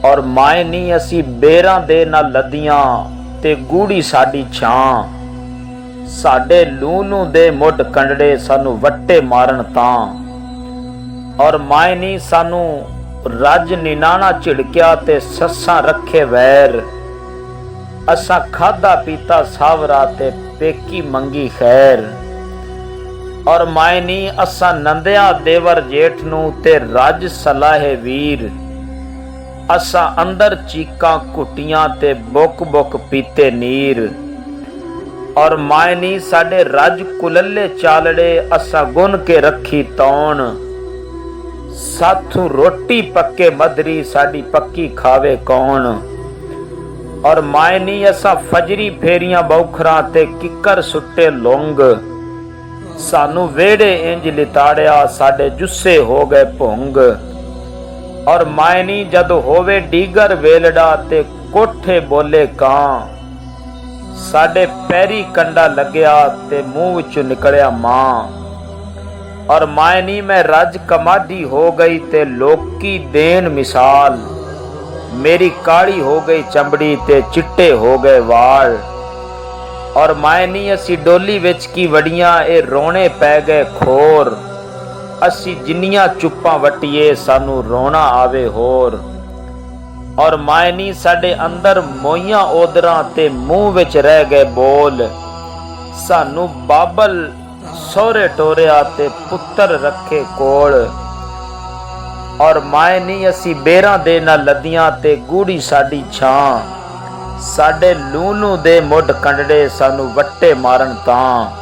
और माए नी असी बेरां दे ना लदियां ते गूड़ी साडी छां। साडे लूनू दे मुੱਢ कंडड़े सानू वट्टे मारन तां। और माए नी सानू रज निनाना झिड़किया ते सस्सां रखे वैर। असां खादा पीता सावरा ते पेकी मंगी खैर। और माए नी असां नंदिया देवर जेठ नू ते रज सलाहे वीर। असां अंदर चीकां घुटियां ते बुक बुक पीते नीर। और माए नी साडे रज कुलले चालड़े असां गुन के रखी तौण। साथू रोटी पक्के मदरी साडी पक्की खावे कौन। और माए नी असां फजरी फेरियां बौखरां ते किकर सुट्टे लौंग। सानू वेड़े इंज लिताड़िया साडे जुस्से हो गए भुंग। और माए नी जद होवे डीगर वेलड़ा ते कोठे बोले कां। साडे पैरी कंडा लग्या ते मुंह विचों निकलिया मां। और माए नी मैं रज कमादी हो गई ते लोकी देन मिसाल। मेरी काली हो गई चमड़ी ते चिट्टे हो गए वाल। और माए नी असी डोली विच की वड़ियां ए रोने पै गए खोर। असी जिन्नियां चुप्पां वटिए सानू रोना आवे होर। और माए नी साडे अंदर मोइयां ओदरां ते मुंह विच रह गए बोल। सानू बाबल सोहरे टोरिया ते पुत्तर रखे कोल। और माए नी असी बेरां दे ना लदियां ते गूड़ी साडी छां। साडे लूनू दे मुੱਢ कंडड़े सानू वट्टे मारन तां।